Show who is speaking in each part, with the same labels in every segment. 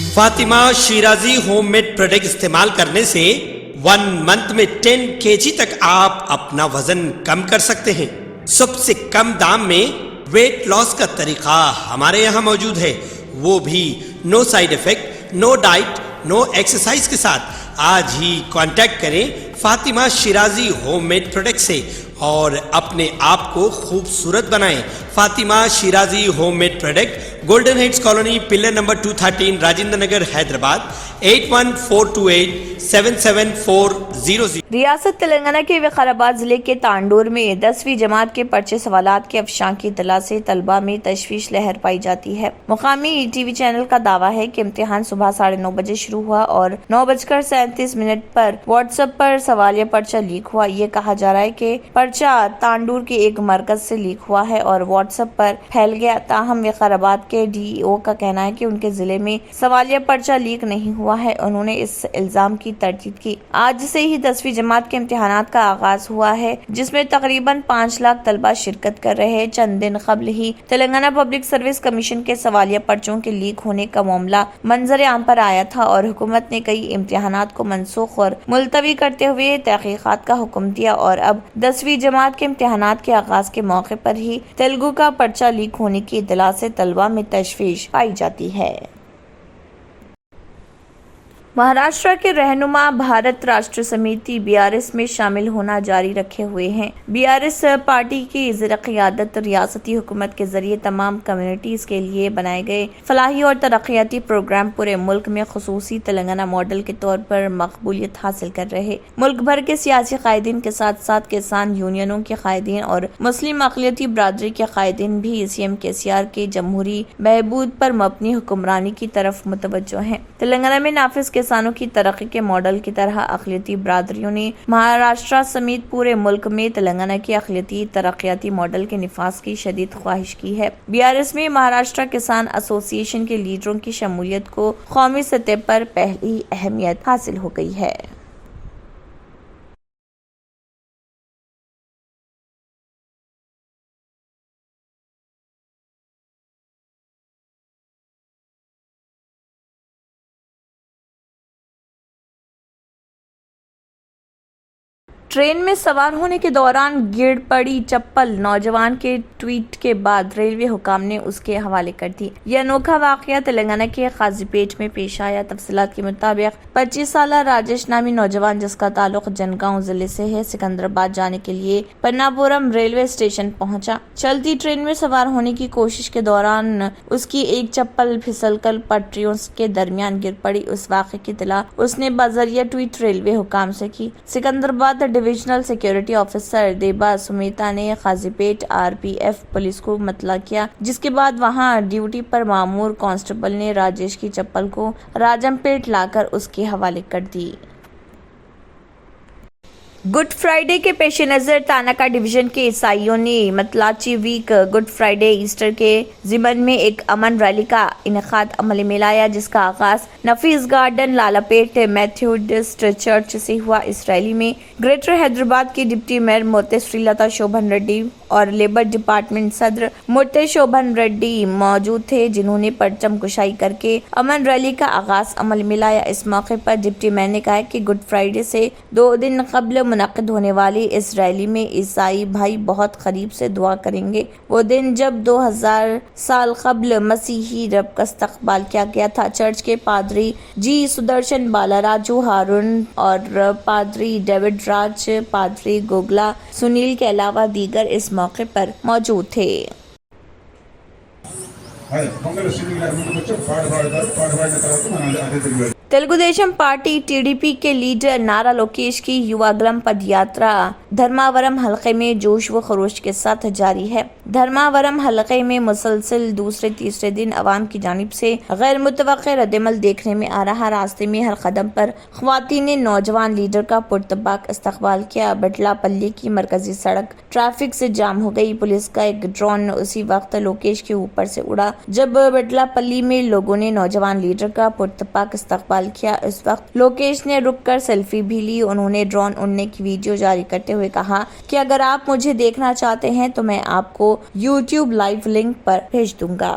Speaker 1: Fatima Shirazi home made product استعمال کرنے سے 1 منتھ میں 10 kg تک آپ اپنا وزن کم کر سکتے ہیں۔ سب سے کم دام میں ویٹ لاس کا طریقہ ہمارے یہاں موجود ہے، وہ بھی no side effect, no diet, no exercise کے ساتھ۔ آج ہی کانٹیکٹ کریں Fatima Shirazi home made product سے اور اپنے آپ کو خوبصورت بنائیں۔ Fatima Shirazi home made product, golden heights colony, pillar number 213، Rajendra Nagar, Hyderabad, 8142877400۔
Speaker 2: ریاست تلنگانہ کے وقار ضلع کے تانڈور میں 10ویں جماعت کے پرچے سوالات کے افشاں کی اطلاع سے طلبہ میں تشویش لہر پائی جاتی ہے۔ مقامی ٹی وی چینل کا دعویٰ ہے کہ امتحان صبح 9:30 بجے شروع ہوا اور 9:37 پر واٹس ایپ پر سوالیہ پرچہ لیک ہوا۔ یہ کہا جا رہا ہے کہ پرچہ تانڈور کے ایک مرکز سے لیک ہوا ہے اور واٹس ایپ پر پھیل گیا، تاہم وقار کے ڈی ای او کا کہنا ہے کہ ان کے ضلع میں سوالیہ پرچہ لیک نہیں ہوا ہے۔ انہوں نے اس الزام کی تردید کی۔ آج سے ہی 10ویں جماعت کے امتحانات کا آغاز ہوا ہے، جس میں تقریباً 5 لاکھ طلبہ شرکت کر رہے ہیں۔ چند دن قبل ہی تلنگانہ پبلک سروس کمیشن کے سوالیہ پرچوں کے لیک ہونے کا معاملہ منظر عام پر آیا تھا اور حکومت نے کئی امتحانات کو منسوخ اور ملتوی کرتے ہوئے تحقیقات کا حکم دیا، اور اب 10ویں جماعت کے امتحانات کے آغاز کے موقع پر ہی تیلگو کا پرچہ لیک ہونے کی اطلاع سے طلبہ میں تشویش پائی جاتی ہے۔ مہاراشٹر کے رہنما بھارت راشٹر سمیتی BRS میں شامل ہونا جاری رکھے ہوئے ہیں۔ BRS پارٹی کی زیر قیادت ریاستی حکومت کے ذریعے تمام کمیونٹیز کے لیے بنائے گئے فلاحی اور ترقیاتی پروگرام پورے ملک میں خصوصی تلنگانہ ماڈل کے طور پر مقبولیت حاصل کر رہے۔ ملک بھر کے سیاسی قائدین کے ساتھ ساتھ کسان یونینوں کے قائدین اور مسلم اقلیتی برادری کے قائدین بھی CM KCR کے جمہوری بہبود پر مبنی حکمرانی کی طرف متوجہ ہیں۔ تلنگانہ میں نافذ کسانوں کی ترقی کے ماڈل کی طرح اقلیتی برادریوں نے مہاراشٹر سمیت پورے ملک میں تلنگانہ کے اقلیتی ترقیاتی ماڈل کے نفاذ کی شدید خواہش کی ہے۔ BRS میں مہاراشٹر کسان ایسوسی ایشن کے لیڈروں کی شمولیت کو قومی سطح پر پہلی اہمیت حاصل ہو گئی ہے۔ ٹرین میں سوار ہونے کے دوران گر پڑی چپل، نوجوان کے ٹویٹ کے بعد ریلوے حکام نے اس کے حوالے کر دی۔ یہ انوکھا واقعہ تلنگانہ کے قاضی پیٹ میں پیش آیا۔ تفصیلات کے مطابق 25 سالہ راجیش نامی نوجوان، جس کا تعلق جنگاؤں ضلع سے ہے، سکندرآباد جانے کے لیے پناپورم ریلوے اسٹیشن پہنچا۔ چلتی ٹرین میں سوار ہونے کی کوشش کے دوران اس کی ایک چپل پھسل کر پٹریوں کے درمیان گر پڑی۔ اس واقعے کی اطلاع اس نے بذریعہ ٹویٹ ریلوے حکام سے کی۔ Secunderabad divisional security officer Debasmita نے قاضی پیٹ RPF پولیس کو مطلع کیا، جس کے بعد وہاں ڈیوٹی پر مامور کانسٹیبل نے راجیش کی چپل کو راجم پیٹ لا کر اس کے حوالے کر دی۔ گڈ فرائیڈے کے پیش نظر تاناکا ڈویژن کے عیسائیوں نے متلاچی ویک گڈ فرائیڈے ایسٹر کے ضمن میں ایک امن ریلی کا انعقاد عمل میں لایا، جس کا آغاز نفیس گارڈن لالا پیٹ میتھوڈسٹ چرچ سے ہوا۔ اس ریلی میں گریٹر حیدرآباد کی ڈپٹی میئر موتے سری لتا شوبھن ریڈی اور لیبر ڈپارٹمنٹ صدر موتے شوبھن ریڈی موجود تھے، جنہوں نے پرچم کشائی کر کے امن ریلی کا آغاز عمل میں لایا۔ اس موقع پر ڈپٹی میئر نے کہا کہ گڈ فرائیڈے سے 2 دن قبل منعقد ہونے والی اس ریلی میں عیسائی بھائی بہت قریب سے دعا کریں گے، وہ دن جب 2000 سال قبل مسیحی رب کا استقبال کیا گیا تھا۔ چرچ کے پادری جی سدرشن بالاراجو ہارون اور پادری ڈیوڈ راج، پادری گوگلا سنیل کے علاوہ دیگر اس موقع پر موجود تھے۔ تلگو دیشم پارٹی TDP کے لیڈر نارا لوکیش کی یوگلم پد یاترا دھرماورم حلقے میں جوش و خروش کے ساتھ جاری ہے۔ دھرماورم حلقے میں مسلسل دوسرے تیسرے دن عوام کی جانب سے غیر متوقع ردعمل دیکھنے میں آ رہا۔ راستے میں ہر قدم پر خواتین نے نوجوان لیڈر کا پرتپاک استقبال کیا۔ بٹلہ پلی کی مرکزی سڑک ٹریفک سے جام ہو گئی۔ پولیس کا ایک ڈرون اسی وقت لوکیش کے اوپر سے اڑا جب بٹلہ پلی میں لوگوں نے نوجوان لیڈر کا پرتپاک استقبال کیا۔ اس وقت لوکیش نے رک کر سیلفی بھی لی۔ انہوں نے ڈرون اڑنے کی ویڈیو جاری کرتے ہوئے کہا کہ اگر آپ مجھے دیکھنا چاہتے ہیں تو میں آپ کو YouTube لائیو لنک پر بھیج دوں گا۔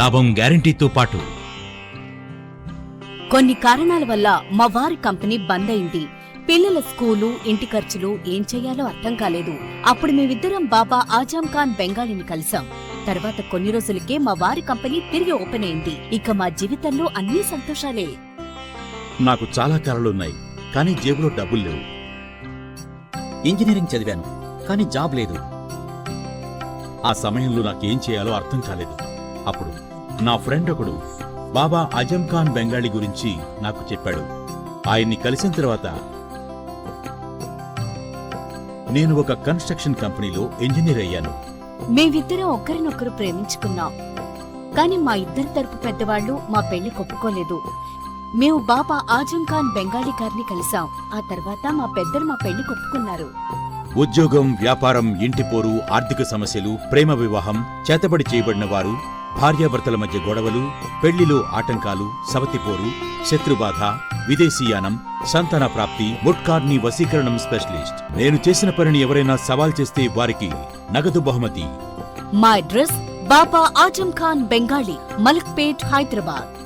Speaker 3: లాభం గ్యారంటీతో పాటు
Speaker 4: కొన్ని కారణాల వల్ల మా వారి కంపెనీ బంద్ అయింది. పిల్లల స్కూలు, ఇంటి ఖర్చులు ఏం చెయ్యాలో అర్థం కాలేదు. అప్పుడు మేమిద్దరం బాబా ఆజం ఖాన్ బెంగాలీని కలిసాం. తర్వాత కొన్ని రోజులకే మా వారి కంపెనీ తిరిగి ఓపెన్ అయింది. ఇక మా జీవితంలో అన్ని సంతోషాలే.
Speaker 5: నాకు చాలా కలలున్నాయి, కానీ జేబులో డబ్బులు లేవు.
Speaker 6: ఇంజనీరింగ్ చదివాను, కానీ జాబ్ లేదు.
Speaker 5: ఆ సమయంలో నాకేం చేయాలో అర్థం కాలేదు. అప్పుడు నా ఫ్రెండ్ ఒకడు బాబా ఆజం ఖాన్ బెంగాలీ గురించి నాకు చెప్పాడు. ఆయన్ని కలిసిన తర్వాత నేను ఒక కన్స్ట్రక్షన్ కంపెనీలో ఇంజనీర్ అయ్యాను.
Speaker 4: మేమిద్దరం ఒకరినొకరు ప్రేమించుకున్నాం, కానీ మా ఇద్దరి తరపు పెద్దవాళ్లు మా పెళ్లి ఒప్పుకోలేదు. మేము బాబా ఆజం ఖాన్ బెంగాలీ గారిని కలిసాం. ఆ తర్వాత మా పెద్దలు మా పెళ్లి ఒప్పుకున్నారు.
Speaker 5: ఉద్యోగం, వ్యాపారం, ఇంటి పోరు, ఆర్థిక సమస్యలు, ప్రేమ వివాహం, చేతబడి చేయబడిన వారు, భార్యాభర్తల మధ్య గొడవలు, పెళ్లిలో ఆటంకాలు, సవతిపోరు, శత్రుబాధ, విదేశీయానం, సంతాన ప్రాప్తి, ముట్కార్ని వశీకరణం స్పెషలిస్ట్. నేను చేసిన పనిని ఎవరైనా సవాల్ చేస్తే వారికి నగదు బహుమతి.
Speaker 4: మా అడ్రస్ బాబా ఆజం ఖాన్ బెంగాలీ, మలక్పేట్, హైదరాబాద్.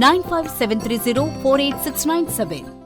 Speaker 4: 9573048697।